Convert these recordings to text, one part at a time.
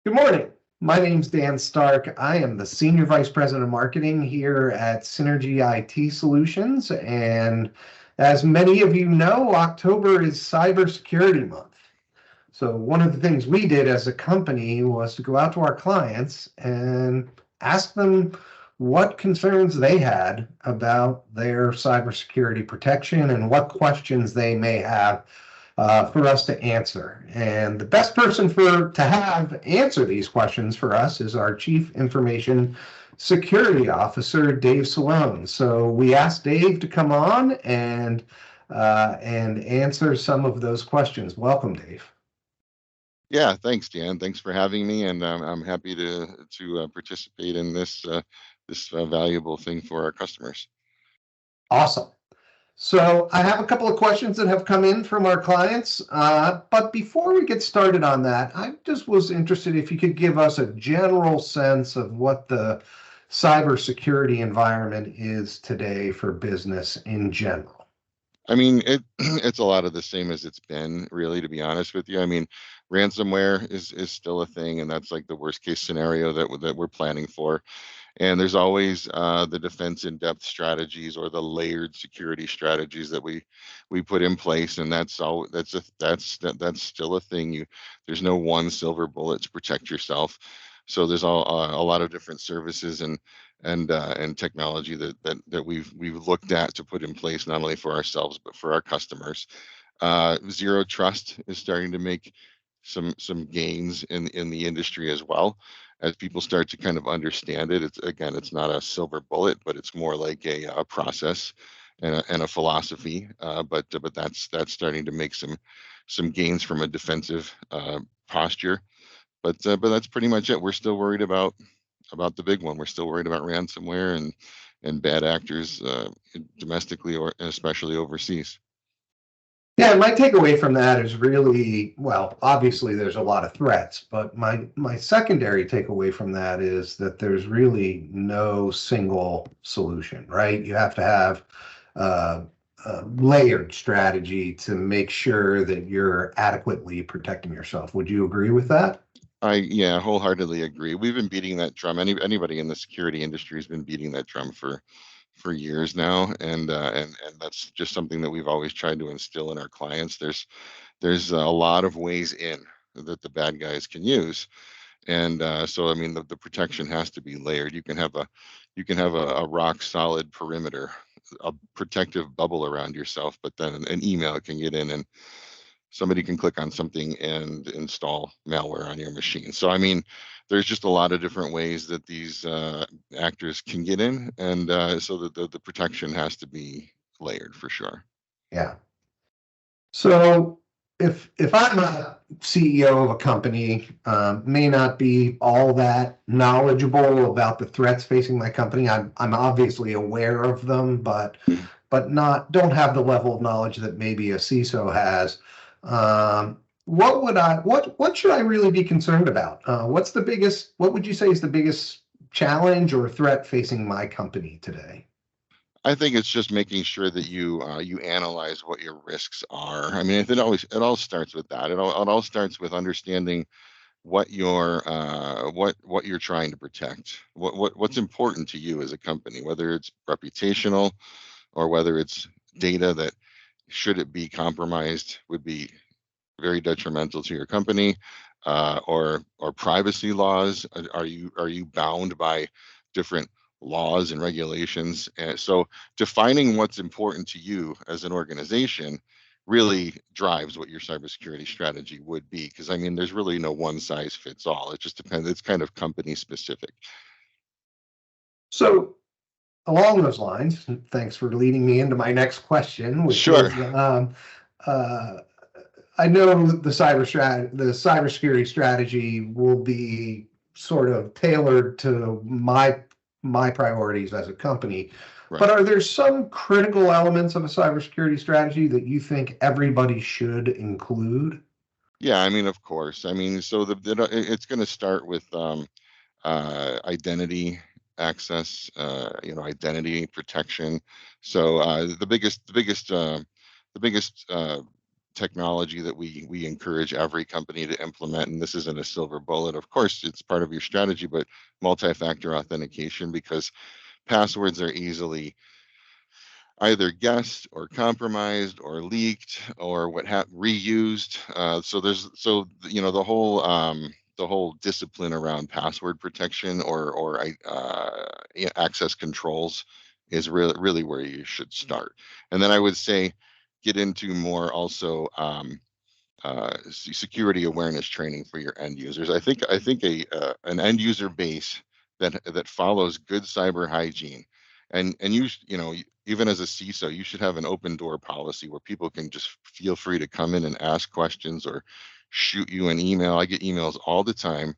Good morning. My name's Dan Stark. I am the Senior Vice President of Marketing here at Synergy IT Solutions. And as many of you know, October is Cybersecurity Month. So one of the things we did as a company was to go out to our clients and ask them what concerns they had about their cybersecurity protection and what questions they may have for us to answer. And the best person to have answer these questions for us is our Chief Information Security Officer, Dave Cialone. So we asked Dave to come on and answer some of those questions. Welcome, Dave. Yeah, thanks, Dan. Thanks for having me, and I'm happy to participate in this valuable thing for our customers. Awesome. So I have a couple of questions that have come in from our clients, but before we get started on that, I just was interested if you could give us a general sense of what the cybersecurity environment is today for business in general. I mean, it's a lot of the same as it's been, really, to be honest with you. I mean, ransomware is still a thing, and that's like the worst case scenario that we're planning for. And there's always the defense in-depth strategies or the layered security strategies that we put in place, and that's still a thing. There's no one silver bullet to protect yourself. So there's a lot of different services and technology that we've looked at to put in place, not only for ourselves but for our customers. Zero trust is starting to make some gains in the industry as well, as people start to kind of understand it. It's not a silver bullet, but it's more like a process and a philosophy. But that's starting to make some gains from a defensive posture. But that's pretty much it. We're still worried about the big one. We're still worried about ransomware and bad actors domestically or especially overseas. Yeah, my takeaway from that is really, well, obviously there's a lot of threats, but my secondary takeaway from that is that there's really no single solution, right? You have to have a layered strategy to make sure that you're adequately protecting yourself. Would you agree with that? I wholeheartedly agree. We've been beating that drum. Anybody in the security industry has been beating that drum for years now, and that's just something that we've always tried to instill in our clients. There's a lot of ways in that the bad guys can use, and so I mean the protection has to be layered. You can have a rock solid perimeter, a protective bubble around yourself, but then an email can get in and somebody can click on something and install malware on your machine. So I mean, there's just a lot of different ways that these actors can get in, and so the protection has to be layered for sure. Yeah. So if I'm a CEO of a company, may not be all that knowledgeable about the threats facing my company. I'm obviously aware of them, but not don't have the level of knowledge that maybe a CISO has. What should I really be concerned about? What would you say is the biggest challenge or threat facing my company today? I think it's just making sure that you analyze what your risks are. I mean, it all starts with that. It all starts with understanding what you're trying to protect, what's important to you as a company, whether it's reputational or whether it's data that, should it be compromised, would be very detrimental to your company, or privacy laws. Are you bound by different laws and regulations? And so defining what's important to you as an organization really drives what your cybersecurity strategy would be. Because I mean, there's really no one size fits all. It just depends. It's kind of company specific. So along those lines, thanks for leading me into my next question, which Sure. is uh, I know the cybersecurity strategy will be sort of tailored to my priorities as a company. Right. But are there some critical elements of a cybersecurity strategy that you think everybody should include? Yeah, I mean, of course. I mean, so it's going to start with identity access, identity protection. So the biggest technology that we encourage every company to implement, and this isn't a silver bullet. Of course, it's part of your strategy, but multi-factor authentication, because passwords are easily either guessed or compromised or leaked or reused. So the whole discipline around password protection or access controls is really where you should start. And then I would say get into more also security awareness training for your end users. I think an end user base that follows good cyber hygiene, and you know, even as a CISO, you should have an open door policy where people can just feel free to come in and ask questions or shoot you an email. I get emails all the time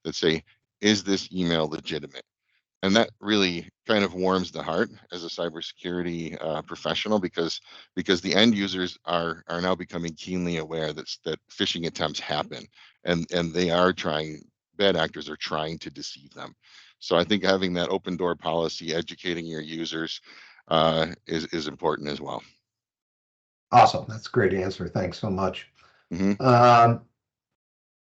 that say, "Is this email legitimate?" And that really kind of warms the heart as a cybersecurity professional, because the end users are now becoming keenly aware that phishing attempts happen, and they are trying, bad actors are trying to deceive them. So I think having that open door policy, educating your users is important as well. Awesome. That's a great answer. Thanks so much. Hmm. Um,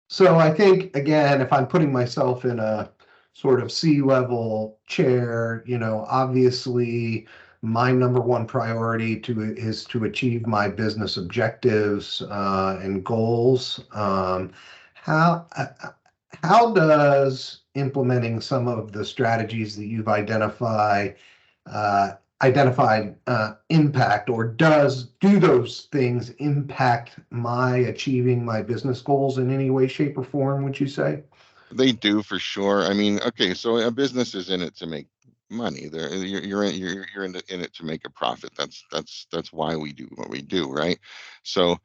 so I think, again, if I'm putting myself in a sort of C-level chair, obviously my number one priority is to achieve my business objectives and goals. How how does implementing some of the strategies that you've uh, identified impact, or do those things impact my achieving my business goals in any way, shape, or form, would you say? They do, for sure. I mean, okay, so a business is in it to make money. You're in it to make a profit. That's why we do what we do, right? So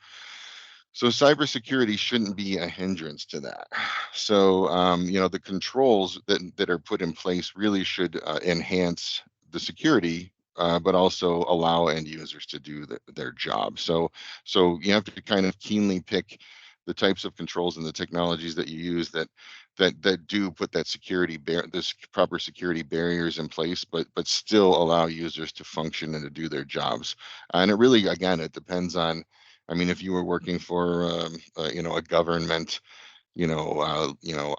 so cybersecurity shouldn't be a hindrance to that. So the controls that are put in place really should enhance the security, but also allow end users to do their job. So you have to kind of keenly pick the types of controls and the technologies that you use that do put that this proper security barriers in place, but still allow users to function and to do their jobs. And it really, again, it depends on, I mean, if you were working for, a government,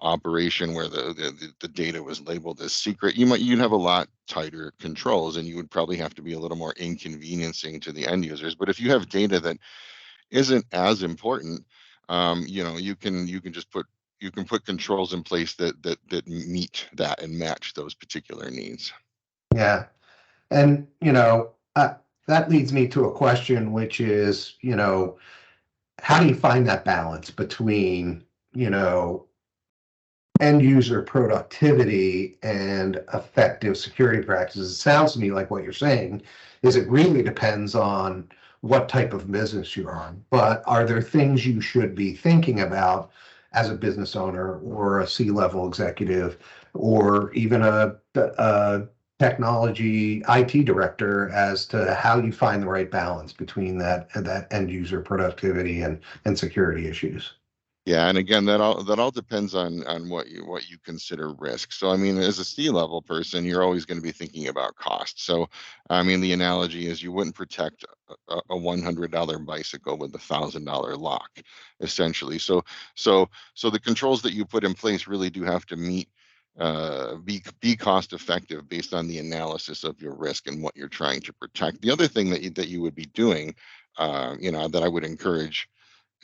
operation where the data was labeled as secret, you'd have a lot tighter controls, and you would probably have to be a little more inconveniencing to the end users. But if you have data that isn't as important, you can just put controls in place that meet that and match those particular needs. Yeah. And, that leads me to a question, which is, how do you find that balance between, end user productivity and effective security practices? It sounds to me like what you're saying is it really depends on what type of business you're on. But are there things you should be thinking about as a business owner or a C-level executive or even a technology IT director as to how you find the right balance between that end user productivity and security issues? Yeah, and again, that all depends on what you consider risk. So I mean, as a C-level person, you're always going to be thinking about cost. So I mean, the analogy is you wouldn't protect a $100 bicycle with $1,000 lock, essentially. So the controls that you put in place really do have to be cost effective based on the analysis of your risk and what you're trying to protect. The other thing that you would be doing, that I would encourage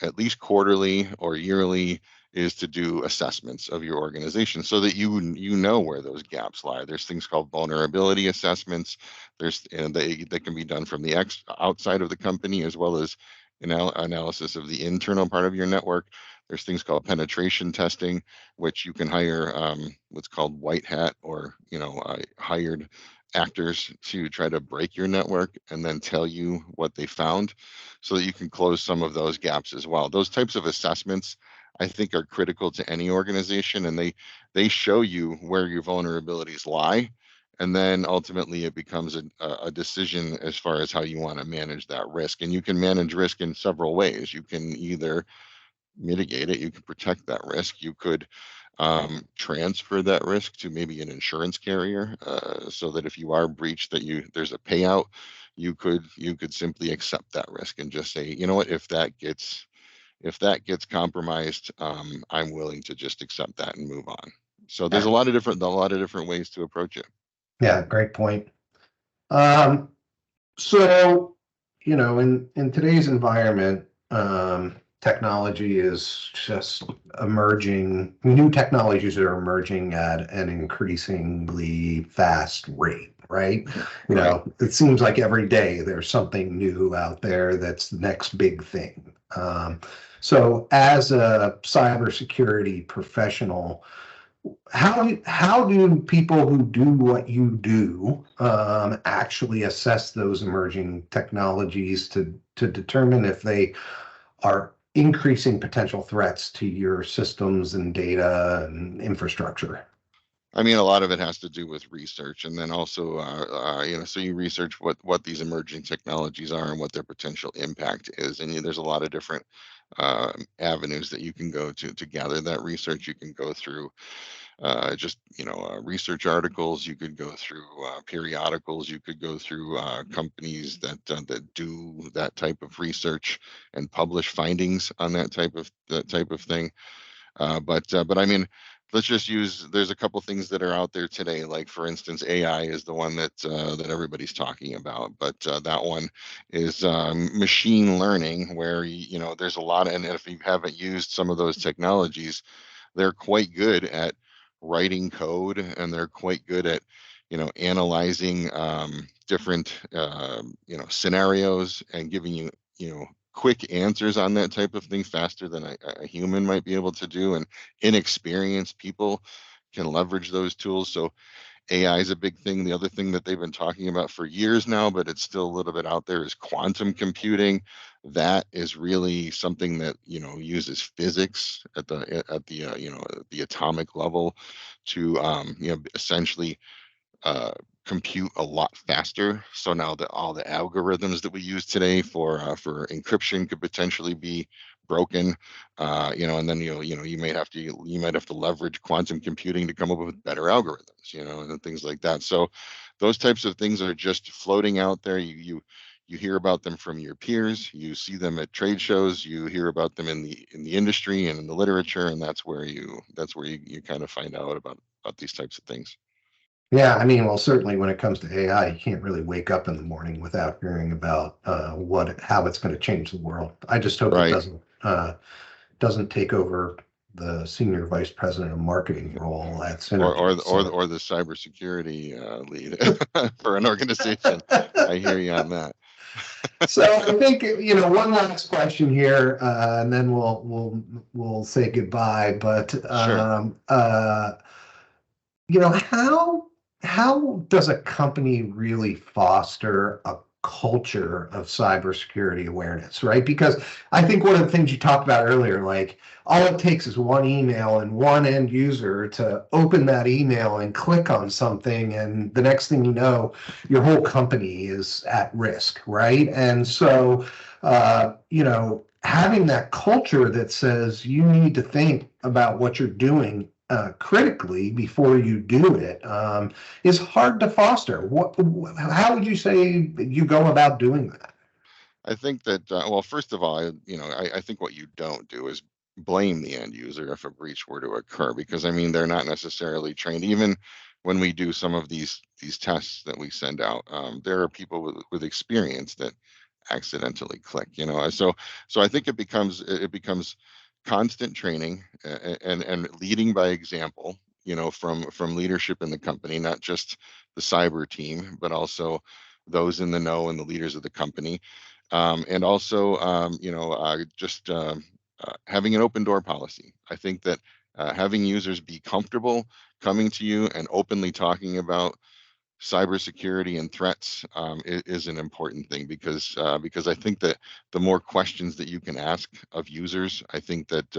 at least quarterly or yearly, is to do assessments of your organization so that you know where those gaps lie. There's things called vulnerability assessments. They can be done from the outside of the company, as well as analysis of the internal part of your network. There's things called penetration testing, which you can hire what's called white hat, or hired actors to try to break your network and then tell you what they found, so that you can close some of those gaps as well. Those types of assessments, I think, are critical to any organization, and they show you where your vulnerabilities lie, and then ultimately it becomes a decision as far as how you want to manage that risk. And you can manage risk in several ways. You can either mitigate it, you can protect that risk, you could transfer that risk to maybe an insurance carrier, so that if you are breached, there's a payout. you could simply accept that risk and just say, you know what, if that gets compromised, I'm willing to just accept that and move on. So there's Yeah. a lot of different ways to approach it. Yeah, great point. Um, so, in today's environment, technology is just emerging. New technologies are emerging at an increasingly fast rate, right? Right. It seems like every day there's something new out there that's the next big thing. So, as a cybersecurity professional, how do people who do what you do actually assess those emerging technologies to determine if they are increasing potential threats to your systems and data and infrastructure? I mean, a lot of it has to do with research, and then also, so you research what these emerging technologies are and what their potential impact is, and there's a lot of different avenues that you can go to gather that research. You can go through just research articles. You could go through periodicals. You could go through companies that do that type of research and publish findings on that type of thing. But I mean, let's just use. There's a couple things that are out there today. Like for instance, AI is the one that everybody's talking about. But that one is machine learning, where there's a lot. And if you haven't used some of those technologies, they're quite good at writing code, and they're quite good at analyzing different scenarios and giving you quick answers on that type of thing faster than a human might be able to do. And inexperienced people can leverage those tools. So AI is a big thing. The other thing that they've been talking about for years now, but it's still a little bit out there, is quantum computing. That is really something that uses physics at the atomic level to essentially compute a lot faster. So now that all the algorithms that we use today for encryption could potentially be broken, and then you might have to leverage quantum computing to come up with better algorithms, and things like that. So those types of things are just floating out there. You hear about them from your peers, you see them at trade shows, you hear about them in the industry and in the literature, and that's where you kind of find out about these types of things. Yeah, I mean, well, certainly when it comes to AI, you can't really wake up in the morning without hearing about how it's going to change the world. I just hope it Right. doesn't take over the senior vice president of marketing role at or or Synergy. the, or the, So, or the cybersecurity lead for an organization. I hear you on that. so I think one last question here, and then we'll say goodbye. But Sure. how does a company really foster a culture of cybersecurity awareness, right? Because I think one of the things you talked about earlier, like all it takes is one email and one end user to open that email and click on something, and the next thing you know, your whole company is at risk, right? And so, having that culture that says you need to think about what you're doing critically before you do it is hard to foster. How would you say you go about doing that? I think that, well, first of all, I think what you don't do is blame the end user if a breach were to occur, because I mean, they're not necessarily trained. Even when we do some of these tests that we send out, there are people with experience that accidentally click, so I think it becomes constant training, and leading by example, from leadership in the company, not just the cyber team, but also those in the know and the leaders of the company, and also just having an open door policy. I think that having users be comfortable coming to you and openly talking about cybersecurity and threats is an important thing, because I think that the more questions that you can ask of users, I think that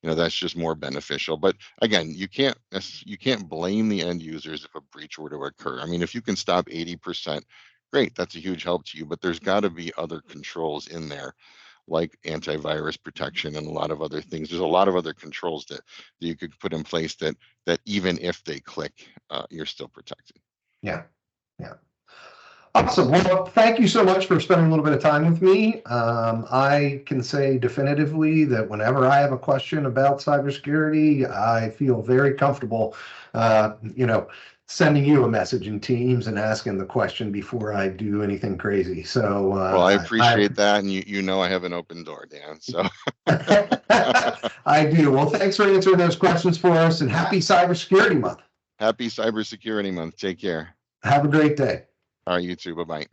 that's just more beneficial. But again, you can't blame the end users if a breach were to occur. I mean, if you can stop 80%, great, that's a huge help to you. But there's got to be other controls in there, like antivirus protection and a lot of other things. There's a lot of other controls that you could put in place that even if they click, you're still protected. Yeah, yeah. Awesome. Well, thank you so much for spending a little bit of time with me. I can say definitively that whenever I have a question about cybersecurity, I feel very comfortable, sending you a message in Teams and asking the question before I do anything crazy. So Well, I appreciate that, and you know I have an open door, Dan. So I do. Well, thanks for answering those questions for us, and happy Cybersecurity Month. happy Cybersecurity Month. Take care. Have a great day. All right, you too. Bye bye.